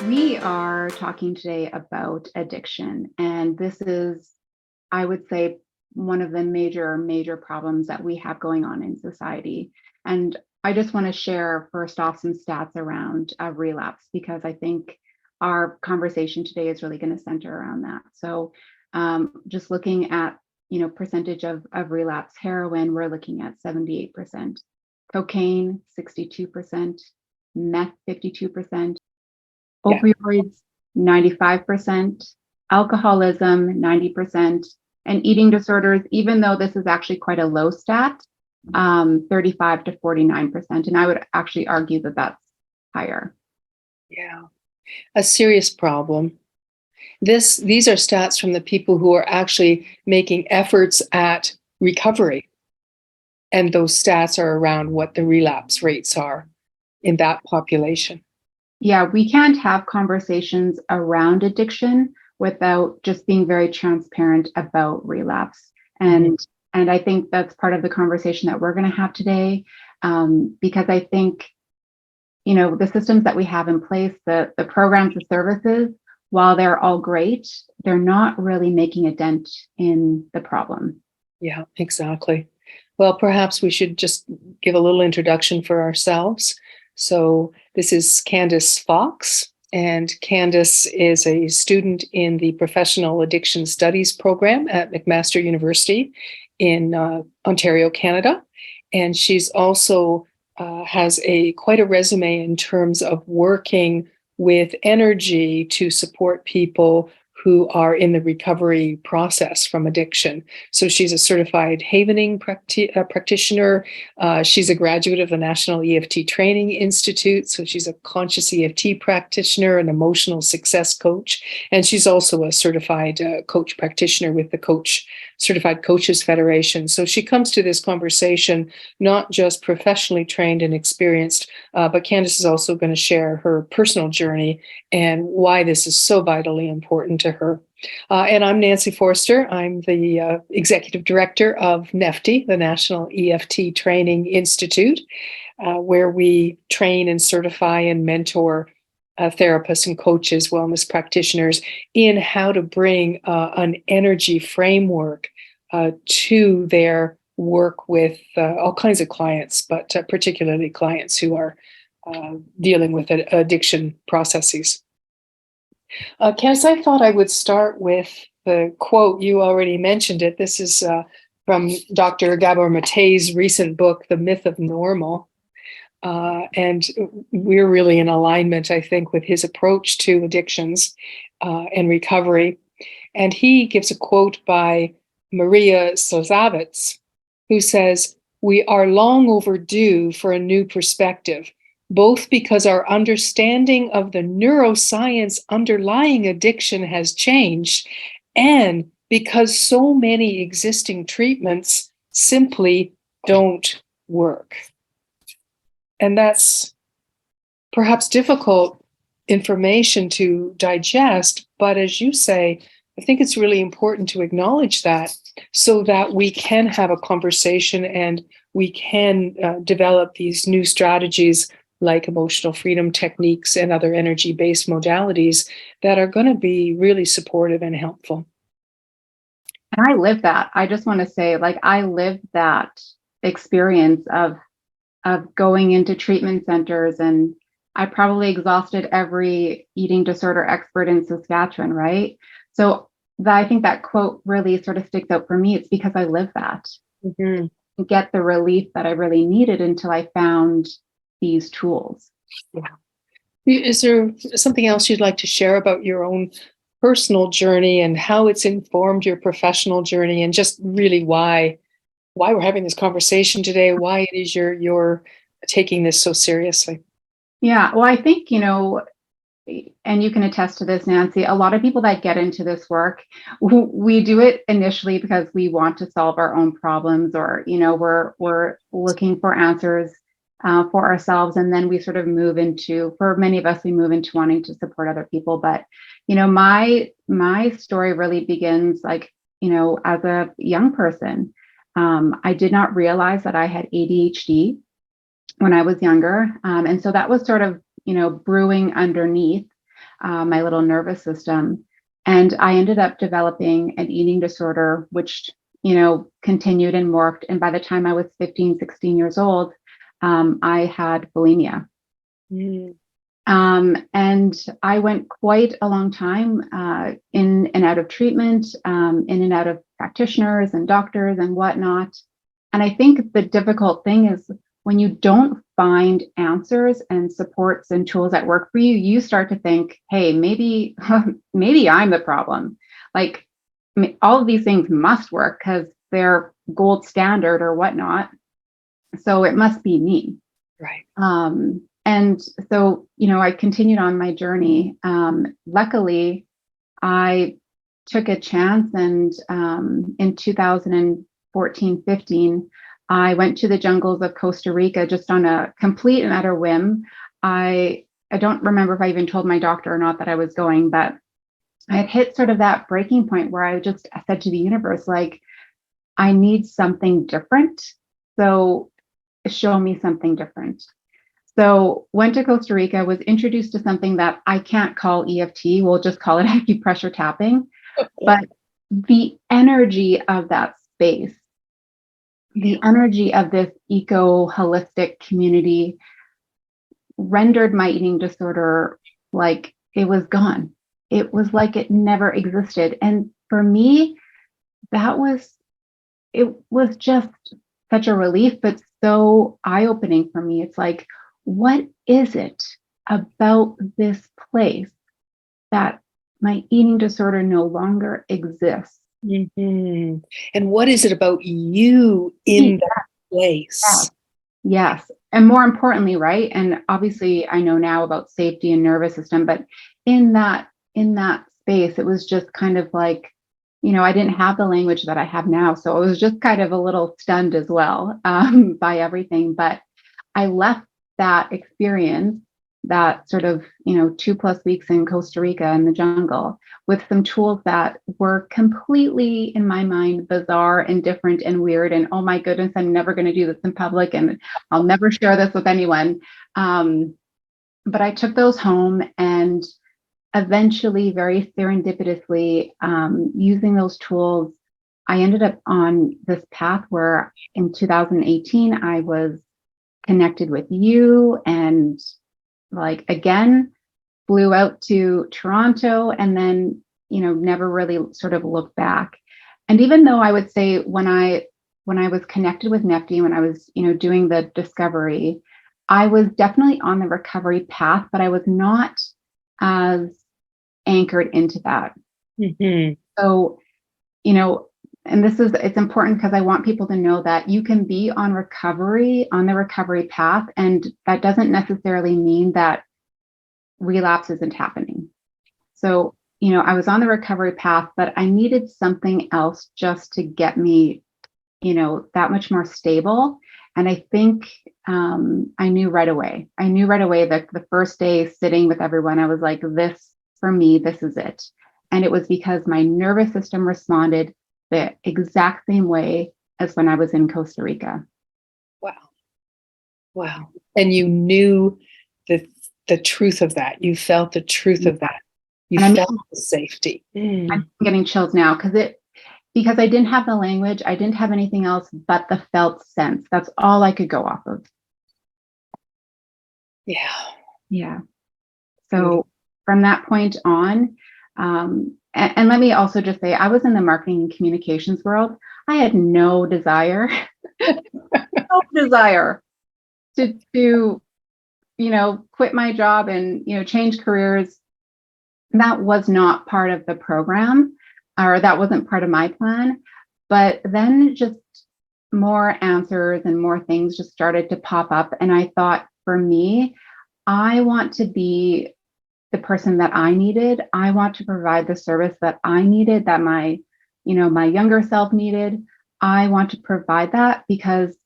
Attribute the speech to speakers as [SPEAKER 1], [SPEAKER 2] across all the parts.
[SPEAKER 1] We are talking today about addiction, and this is, I would say, one of the major problems that we have going on in society. And I just want to share first off some stats around relapse because I think our conversation today is really going to center around that. So, just looking at percentage of relapse heroin, we're looking at 78%, cocaine 62%, meth 52%.
[SPEAKER 2] Yeah.
[SPEAKER 1] Opioids, 95%, alcoholism, 90%, and eating disorders, even though this is actually quite a low stat, 35 to 49%. And I would actually argue that that's higher.
[SPEAKER 2] Yeah. A serious problem. These are stats from the people who are actually making efforts at recovery. And those stats are around what the relapse rates are in that population.
[SPEAKER 1] Yeah, we can't have conversations around addiction without just being very transparent about relapse. And I think that's part of the conversation that we're going to have today, because I think, the systems that we have in place, the programs, the services, while they're all great, they're not really making a dent in the problem.
[SPEAKER 2] Yeah, exactly. Well, perhaps we should just give a little introduction for ourselves. So this is Candace Fox, and Candace is a student in the Professional Addiction Studies program at McMaster University in Ontario, Canada. And she's also has quite a resume in terms of working with energy to support people who are in the recovery process from addiction. So she's a certified havening practitioner. She's a graduate of the National EFT Training Institute. So she's a conscious EFT practitioner, an emotional success coach. And she's also a certified coach practitioner with the Certified Coaches Federation. So she comes to this conversation not just professionally trained and experienced, but Candace is also going to share her personal journey and why this is so vitally important to her. And I'm Nancy Forrester. I'm the executive director of NeftTi, the National EFT Training Institute, where we train and certify and mentor therapists and coaches, wellness practitioners in how to bring an energy framework to their work with all kinds of clients, but particularly clients who are dealing with addiction processes. Candace, I thought I would start with the quote. You already mentioned it. This is from Dr. Gabor Mate's recent book, The Myth of Normal. And we're really in alignment, I think, with his approach to addictions and recovery. And he gives a quote by Maria Slazavitz, who says, "We are long overdue for a new perspective, both because our understanding of the neuroscience underlying addiction has changed, and because so many existing treatments simply don't work." And that's perhaps difficult information to digest, but as you say, I think it's really important to acknowledge that so that we can have a conversation and we can develop these new strategies like emotional freedom techniques and other energy-based modalities that are going to be really supportive and helpful.
[SPEAKER 1] And I live that. I just want to say, I lived that experience of going into treatment centers, and I probably exhausted every eating disorder expert in Saskatchewan, right? So I think that quote really sort of sticks out for me. It's because I lived that.
[SPEAKER 2] Mm-hmm.
[SPEAKER 1] Get the relief that I really needed until I found these tools.
[SPEAKER 2] Yeah. Is there something else you'd like to share about your own personal journey and how it's informed your professional journey, and just really why we're having this conversation today, why it is you're taking this so seriously?
[SPEAKER 1] Yeah, well, I think, and you can attest to this, Nancy, a lot of people that get into this work, we do it initially because we want to solve our own problems, or, we're looking for answers for ourselves. And then we sort of for many of us, we move into wanting to support other people. But, my story really begins as a young person. I did not realize that I had ADHD when I was younger. And so that was sort of, brewing underneath. my little nervous system. And I ended up developing an eating disorder, which, continued and morphed. And by the time I was 15, 16 years old, I had bulimia.
[SPEAKER 2] Mm.
[SPEAKER 1] And I went quite a long time in and out of treatment, in and out of practitioners and doctors and whatnot. And I think the difficult thing is when you don't find answers and supports and tools that work for you, you start to think, hey, maybe I'm the problem. Like, all of these things must work because they're gold standard or whatnot. So it must be me.
[SPEAKER 2] Right.
[SPEAKER 1] And so, I continued on my journey. Luckily, I took a chance, and in 2014, 15, I went to the jungles of Costa Rica just on a complete and utter whim. I don't remember if I even told my doctor or not that I was going, but I had hit sort of that breaking point where I said to the universe, like, I need something different. So show me something different. So went to Costa Rica, was introduced to something that I can't call EFT. We'll just call it acupressure tapping. But the energy of that space, the energy of this eco-holistic community rendered my eating disorder like it was gone. It was like it never existed. And for me, it was just such a relief, but so eye-opening for me. It's like, what is it about this place that my eating disorder no longer exists?
[SPEAKER 2] Mm-hmm. And what is it about you in that place?
[SPEAKER 1] Yes. And more importantly, right? And obviously I know now about safety and nervous system, but in that space, it was just kind of like, I didn't have the language that I have now. So I was just kind of a little stunned as well by everything. But I left that experience, that sort of, 2+ weeks in Costa Rica in the jungle, with some tools that were completely, in my mind, bizarre and different and weird. And oh my goodness, I'm never going to do this in public and I'll never share this with anyone. But I took those home, and eventually, very serendipitously, using those tools, I ended up on this path where in 2018, I was connected with you, and like, again, flew out to Toronto, and then, never really sort of looked back. And even though I would say when I was connected with NeftTi, when I was, doing the discovery, I was definitely on the recovery path, but I was not as anchored into that.
[SPEAKER 2] Mm-hmm.
[SPEAKER 1] So, and it's important because I want people to know that you can be on the recovery path, and that doesn't necessarily mean that relapse isn't happening. So, I was on the recovery path, but I needed something else just to get me, that much more stable. And I think I knew right away. That the first day sitting with everyone, I was like, this, for me, this is it. And it was because my nervous system responded the exact same way as when I was in Costa Rica.
[SPEAKER 2] Wow. And you knew the truth of that. You felt the truth of that. You felt the safety.
[SPEAKER 1] I'm getting chills now because I didn't have the language. I didn't have anything else but the felt sense. That's all I could go off of.
[SPEAKER 2] Yeah.
[SPEAKER 1] Yeah. So from that point on, and let me also just say, I was in the marketing and communications world. I had no desire, to quit my job and, change careers. That was not part of the program, or that wasn't part of my plan. But then just more answers and more things just started to pop up. And I thought, for me, I want to be the person that I needed. I want to provide the service that I needed, that my younger self needed. I want to provide that because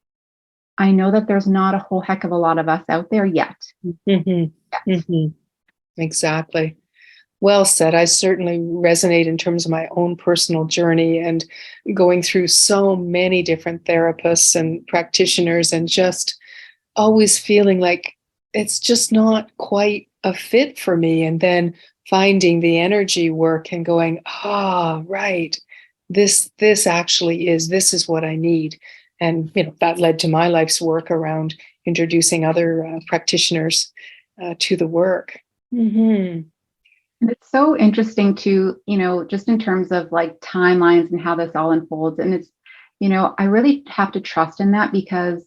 [SPEAKER 1] I know that there's not a whole heck of a lot of us out there yet.
[SPEAKER 2] Mm-hmm. Mm-hmm. Exactly. Well said. I certainly resonate in terms of my own personal journey and going through so many different therapists and practitioners, and just always feeling like it's just not quite a fit for me. And then finding the energy work and going, right, this actually is, this is what I need. And, that led to my life's work around introducing other practitioners to the work. Mm-hmm.
[SPEAKER 1] And it's so interesting to, just in terms of like timelines and how this all unfolds. And it's, I really have to trust in that because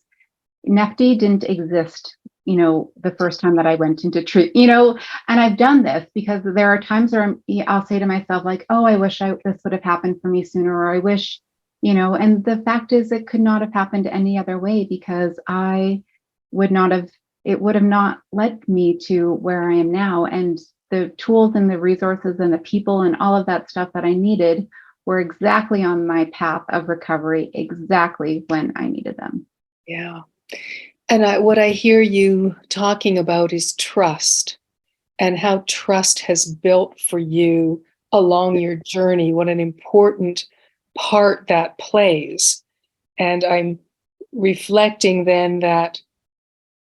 [SPEAKER 1] NeftTi didn't exist, the first time that I went into treatment, and I've done this because there are times where I'll say to myself, like, oh, I wish this would have happened for me sooner, or I wish, and the fact is it could not have happened any other way because it would have not led me to where I am now. And the tools and the resources and the people and all of that stuff that I needed were exactly on my path of recovery, exactly when I needed them.
[SPEAKER 2] Yeah. And what I hear you talking about is trust, and how trust has built for you along your journey, what an important part that plays. And I'm reflecting then that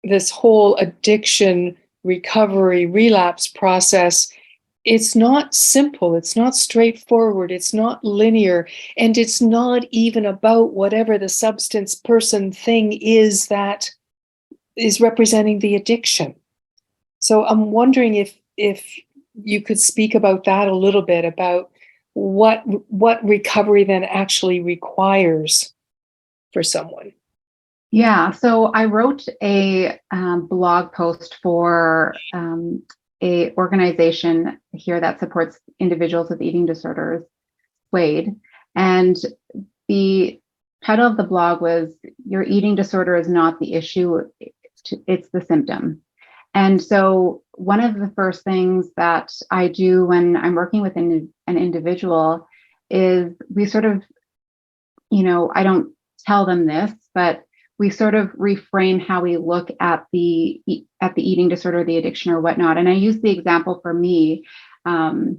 [SPEAKER 2] this whole addiction, recovery, relapse process, it's not simple, it's not straightforward, it's not linear, and it's not even about whatever the substance, person, thing is that is representing the addiction. So I'm wondering if you could speak about that a little bit, about what recovery then actually requires for someone.
[SPEAKER 1] Yeah, so I wrote a blog post for a organization here that supports individuals with eating disorders, Wade, and the title of the blog was "Your Eating Disorder is Not the Issue, it's the symptom." And so one of the first things that I do when I'm working with an individual is we sort of, I don't tell them this, but we sort of reframe how we look at the eating disorder, the addiction or whatnot. And I use the example for me. So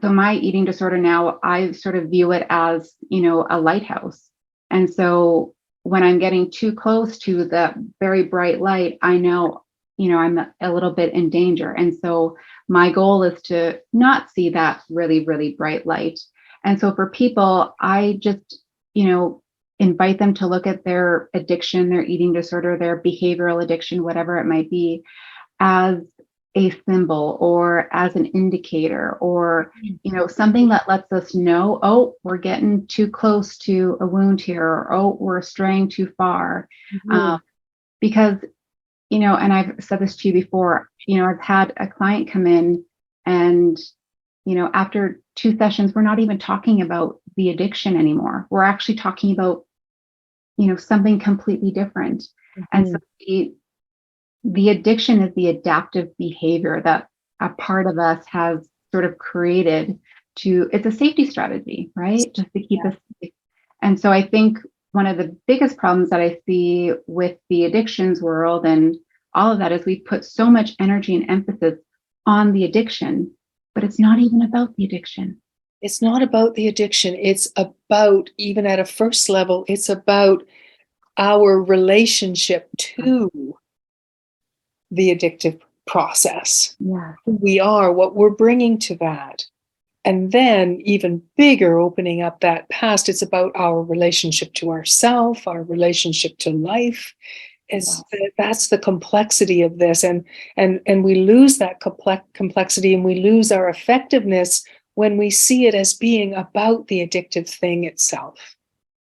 [SPEAKER 1] my eating disorder now, I sort of view it as, a lighthouse. And so when I'm getting too close to the very bright light, I know, I'm a little bit in danger. And so my goal is to not see that really, really bright light. And so for people, I just, invite them to look at their addiction, their eating disorder, their behavioral addiction, whatever it might be, as a symbol or as an indicator or, something that lets us know, oh, we're getting too close to a wound here, or, oh, we're straying too far.
[SPEAKER 2] Mm-hmm.
[SPEAKER 1] Because, and I've said this to you before, I've had a client come in and, after 2 sessions, we're not even talking about the addiction anymore. We're actually talking about, something completely different. Mm-hmm. And so the addiction is the adaptive behavior that a part of us has sort of created it's a safety strategy, right? Just to keep us safe. And so I think one of the biggest problems that I see with the addictions world and all of that is we put so much energy and emphasis on the addiction, but it's not even about the addiction.
[SPEAKER 2] It's not about the addiction. It's about, even at a first level, it's about our relationship to the addictive process.
[SPEAKER 1] Yeah.
[SPEAKER 2] Who we are, what we're bringing to that. And then even bigger, opening up that past, it's about our relationship to ourself, our relationship to life. That's the complexity of this. And we lose that complexity, and we lose our effectiveness when we see it as being about the addictive thing itself.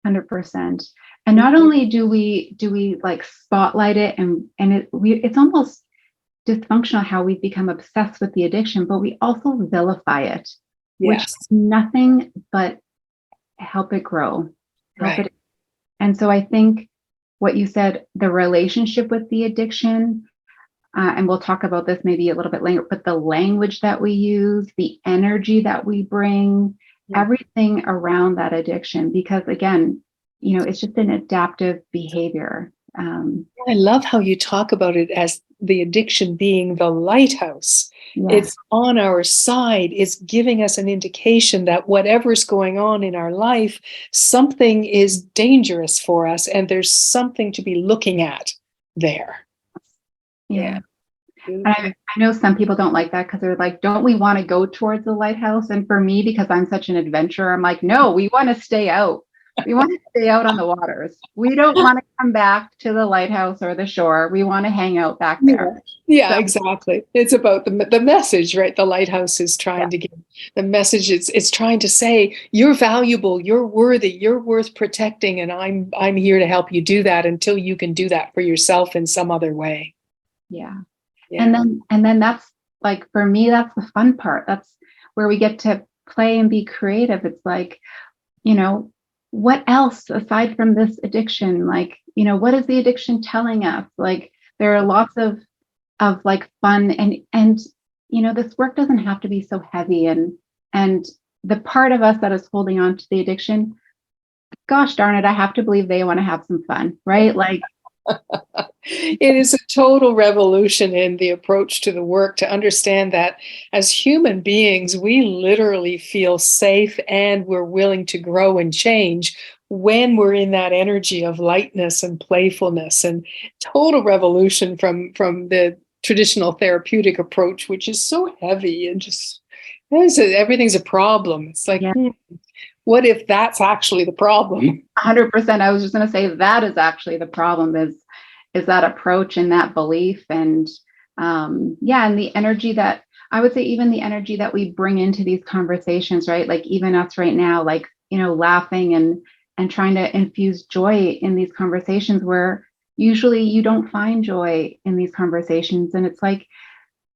[SPEAKER 1] 100%. And not only do we like spotlight it and it's almost dysfunctional how we've become obsessed with the addiction, but we also vilify it, which is nothing but help it grow.
[SPEAKER 2] Right.
[SPEAKER 1] And so I think what you said, the relationship with the addiction, and we'll talk about this maybe a little bit later, but the language that we use, the energy that we bring, everything around that addiction, because again, it's just an adaptive behavior.
[SPEAKER 2] I love how you talk about it as the addiction being the lighthouse. Yeah. It's on our side. It's giving us an indication that whatever's going on in our life, something is dangerous for us, and there's something to be looking at there.
[SPEAKER 1] Yeah. And I know some people don't like that because they're like, don't we want to go towards the lighthouse? And for me, because I'm such an adventurer, I'm like, no, we want to stay out. We want to stay out on the waters. We don't want to come back to the lighthouse or the shore. We want to hang out back there.
[SPEAKER 2] Yeah,
[SPEAKER 1] So,
[SPEAKER 2] exactly. It's about the message, right? The lighthouse is
[SPEAKER 1] yeah,
[SPEAKER 2] trying to give the message. It's trying to say you're valuable, you're worthy, you're worth protecting, and I'm here to help you do that until you can do that for yourself in some other way.
[SPEAKER 1] yeah.
[SPEAKER 2] Yeah.
[SPEAKER 1] And then that's like, for me, that's the fun part. That's where we get to play and be creative. It's like, you know, what else aside from this addiction? Like, what is the addiction telling us? Like, there are lots of like fun and this work doesn't have to be so heavy, and the part of us that is holding on to the addiction, gosh darn it, I have to believe they want to have some fun, right? Like,
[SPEAKER 2] It is a total revolution in the approach to the work to understand that as human beings, we literally feel safe and we're willing to grow and change when we're in that energy of lightness and playfulness, and total revolution from the traditional therapeutic approach, which is so heavy and just everything's a problem. It's like,
[SPEAKER 1] yeah,
[SPEAKER 2] what if that's actually the problem?
[SPEAKER 1] 100%. I was just going to say that is actually the problem, is that approach and that belief, and yeah, and the energy that, I would say, even the energy that we bring into these conversations, right? Like, even us right now, like, laughing and trying to infuse joy in these conversations where usually you don't find joy in these conversations. And it's like,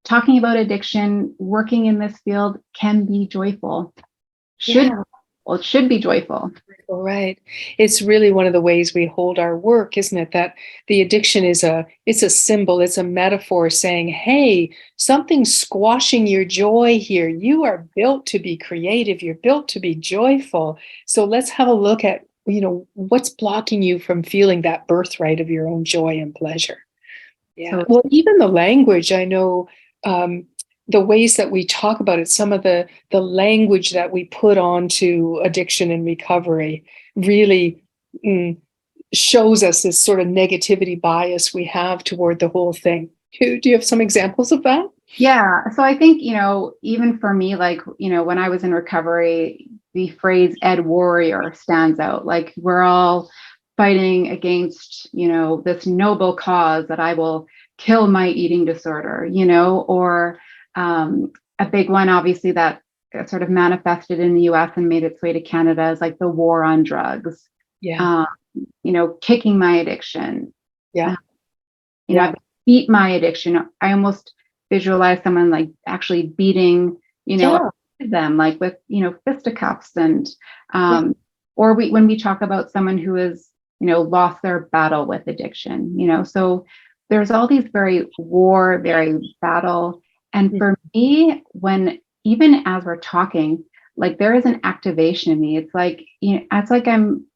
[SPEAKER 1] talking about addiction, working in this field can be joyful.
[SPEAKER 2] Yeah.
[SPEAKER 1] Well, it should be joyful.
[SPEAKER 2] All right. It's really one of the ways we hold our work, isn't it? That the addiction it's a symbol, it's a metaphor saying, hey, something's squashing your joy here. You are built to be creative, you're built to be joyful. So let's have a look at, what's blocking you from feeling that birthright of your own joy and pleasure. Yeah.
[SPEAKER 1] So
[SPEAKER 2] Well, even the language, I know, the ways that we talk about it, some of the language that we put onto addiction and recovery really shows us this sort of negativity bias we have toward the whole thing. Do you have some examples of that?
[SPEAKER 1] yeah, so I think, even for me, like, when I was in recovery, the phrase "Ed Warrior" stands out. Like, we're all fighting against, this noble cause that I will kill my eating disorder, or a big one, obviously, that sort of manifested in the US and made its way to Canada, is like the war on drugs.
[SPEAKER 2] Yeah.
[SPEAKER 1] Kicking my addiction.
[SPEAKER 2] Yeah.
[SPEAKER 1] I beat my addiction. I almost visualize someone like actually beating,
[SPEAKER 2] Yeah.
[SPEAKER 1] them, like with, fisticuffs, and
[SPEAKER 2] Yeah.
[SPEAKER 1] or when we talk about someone who has, lost their battle with addiction, so there's all these very battle. And for me, when, even as we're talking, like, there is an activation in me. It's like, it's like I'm,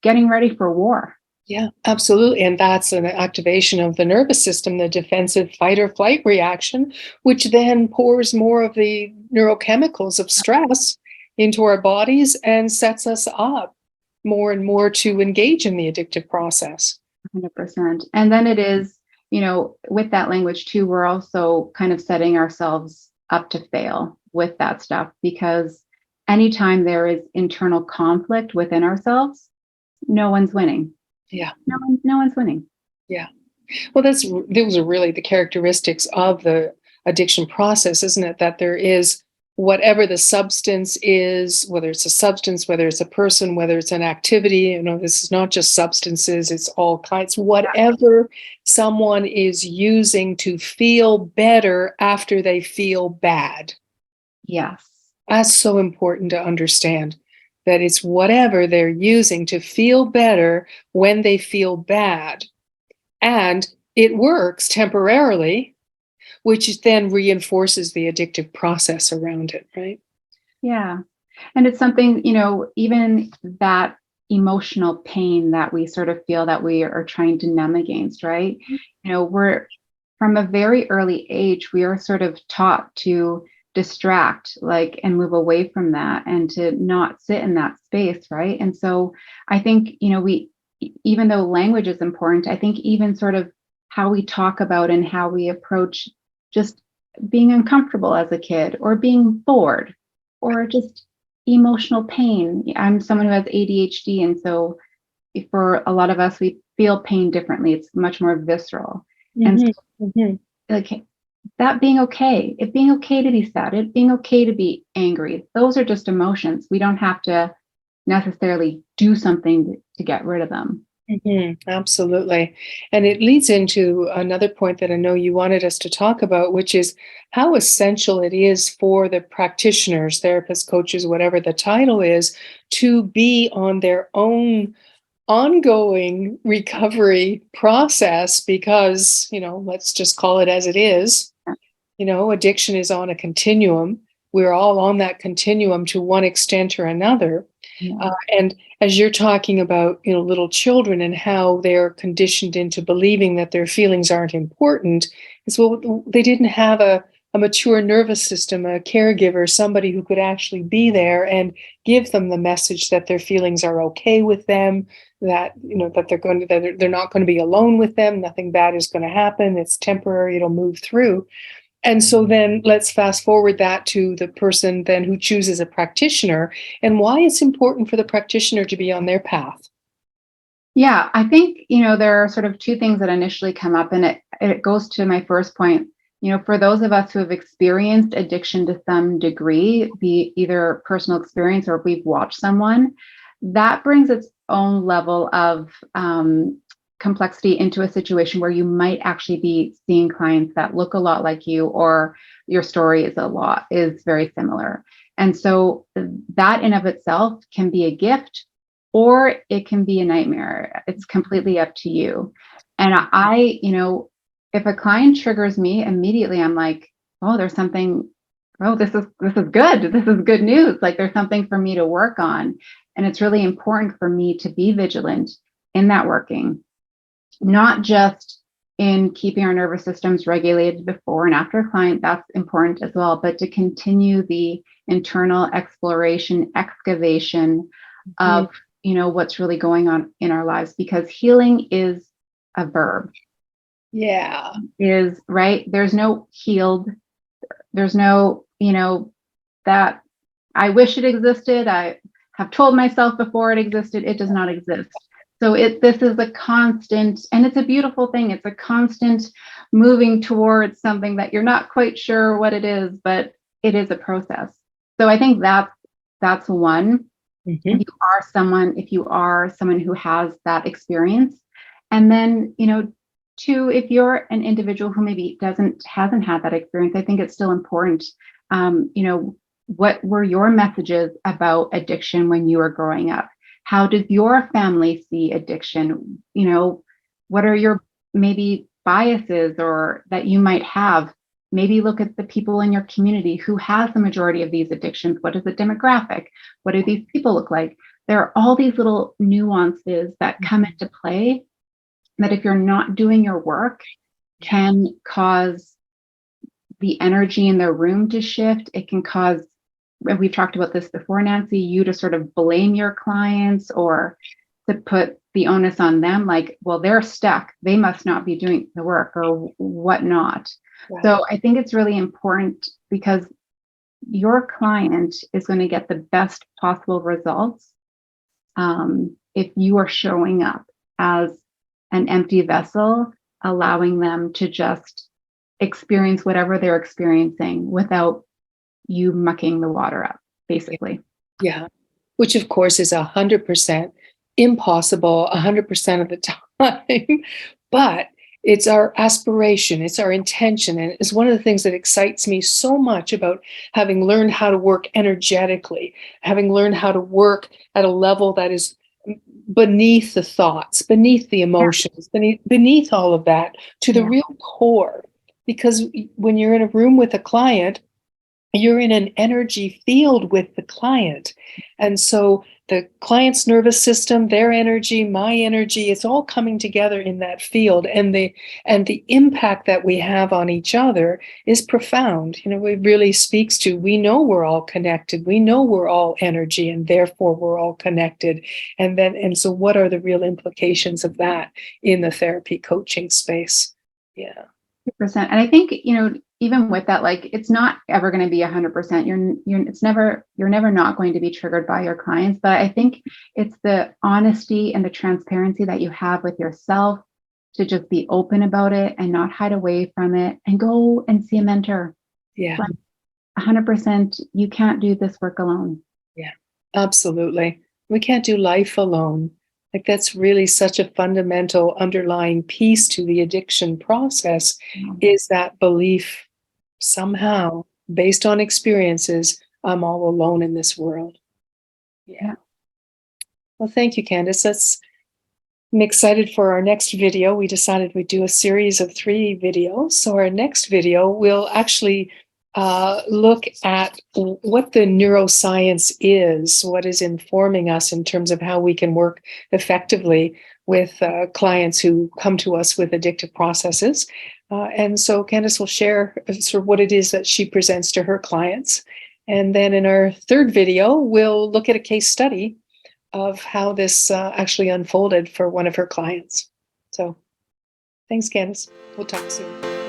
[SPEAKER 1] getting ready for war.
[SPEAKER 2] Yeah, absolutely. And that's an activation of the nervous system, the defensive fight or flight reaction, which then pours more of the neurochemicals of stress into our bodies and sets us up more and more to engage in the addictive process.
[SPEAKER 1] 100%. And then it is, with that language too, we're also kind of setting ourselves up to fail with that stuff, because anytime there is internal conflict within ourselves, no one's winning.
[SPEAKER 2] Yeah.
[SPEAKER 1] No one's winning.
[SPEAKER 2] Yeah. Well, those are really the characteristics of the addiction process, isn't it? That there is, whatever the substance is, whether it's a substance, whether it's a person, whether it's an activity, this is not just substances, it's all kinds, whatever someone is using to feel better after they feel bad.
[SPEAKER 1] Yes.
[SPEAKER 2] That's so important to understand, that it's whatever they're using to feel better when they feel bad. And it works temporarily, which then reinforces the addictive process around it, right?
[SPEAKER 1] Yeah. And it's something, even that emotional pain that we sort of feel that we are trying to numb against, right? We're, from a very early age, we are sort of taught to distract, like, and move away from that, and to not sit in that space, right? And so I think, we, even though language is important, I think even sort of how we talk about and how we approach just being uncomfortable as a kid, or being bored, or just emotional pain. I'm someone who has ADHD, and so for a lot of us, we feel pain differently. It's much more visceral. And so, like, that being okay, it being okay to be sad, it being okay to be angry, those are just emotions. We don't have to necessarily do something to get rid of them.
[SPEAKER 2] Absolutely. And it leads into another point that I know you wanted us to talk about, which is how essential it is for the practitioners, therapists, coaches, whatever the title is, to be on their own ongoing recovery process because, let's just call it as it is. Addiction is on a continuum. We're all on that continuum to one extent or another. And as you're talking about, little children and how they're conditioned into believing that their feelings aren't important, is well, they didn't have a mature nervous system, a caregiver, somebody who could actually be there and give them the message that their feelings are okay with them, that that they're not going to be alone with them, nothing bad is going to happen, it's temporary, it'll move through. And so then let's fast forward that to the person then who chooses a practitioner and why it's important for the practitioner to be on their path.
[SPEAKER 1] Yeah, I think, there are sort of two things that initially come up, and it goes to my first point. For those of us who have experienced addiction to some degree, be either personal experience or if we've watched someone, that brings its own level of complexity into a situation where you might actually be seeing clients that look a lot like you, or your story is very similar. And so that in of itself can be a gift, or it can be a nightmare. It's completely up to you. And if a client triggers me immediately, I'm like, oh, there's something, oh, this is good. This is good news. Like, there's something for me to work on. And it's really important for me to be vigilant in that working, not just in keeping our nervous systems regulated before and after a client, that's important as well, but to continue the internal exploration, excavation of, what's really going on in our lives, because healing is a verb.
[SPEAKER 2] Yeah.
[SPEAKER 1] Is right. There's no healed. There's no, that I wish it existed. I have told myself before it existed. It does not exist. So this is a constant, and it's a beautiful thing. It's a constant moving towards something that you're not quite sure what it is, but it is a process. So I think that's one. If you are someone who has that experience, and then, two, if you're an individual who maybe hasn't had that experience, I think it's still important. What were your messages about addiction when you were growing up? How does your family see addiction? What are your maybe biases or that you might have? Maybe look at the people in your community who has the majority of these addictions. What is the demographic? What do these people look like? There are all these little nuances that come into play that, if you're not doing your work, can cause the energy in the room to shift. It can cause, we've talked about this before, Nancy, you to sort of blame your clients or to put the onus on them, like, well, they're stuck, they must not be doing the work or whatnot. Right. So I think it's really important, because your client is going to get the best possible results if you are showing up as an empty vessel, allowing them to just experience whatever they're experiencing without you mucking the water up, basically.
[SPEAKER 2] Yeah. Which of course is 100% impossible 100% of the time, but it's our aspiration, it's our intention. And it's one of the things that excites me so much about having learned how to work energetically, having learned how to work at a level that is beneath the thoughts, beneath the emotions, beneath all of that, to the real core. Because when you're in a room with a client, you're in an energy field with the client. And so the client's nervous system, their energy, my energy, it's all coming together in that field. And the impact that we have on each other is profound. It really speaks to, we know we're all connected. We know we're all energy, and therefore we're all connected. And so what are the real implications of that in the therapy coaching space? Yeah.
[SPEAKER 1] percent. And I think, even with that, like, it's not ever going to be 100%. You're never not going to be triggered by your clients. But I think it's the honesty and the transparency that you have with yourself to just be open about it and not hide away from it and go and see a mentor.
[SPEAKER 2] Yeah.
[SPEAKER 1] Like, 100%, you can't do this work alone.
[SPEAKER 2] Yeah, absolutely. We can't do life alone. Like that's really such a fundamental underlying piece to the addiction process is that belief somehow, based on experiences, I'm all alone in this world. Yeah. Well, thank you, Candace. I'm excited for our next video. We decided we'd do a series of 3 videos. So our next video will actually look at what the neuroscience is, what is informing us in terms of how we can work effectively with clients who come to us with addictive processes. And so Candace will share sort of what it is that she presents to her clients. And then in our 3rd video, we'll look at a case study of how this actually unfolded for one of her clients. So thanks, Candace. We'll talk soon.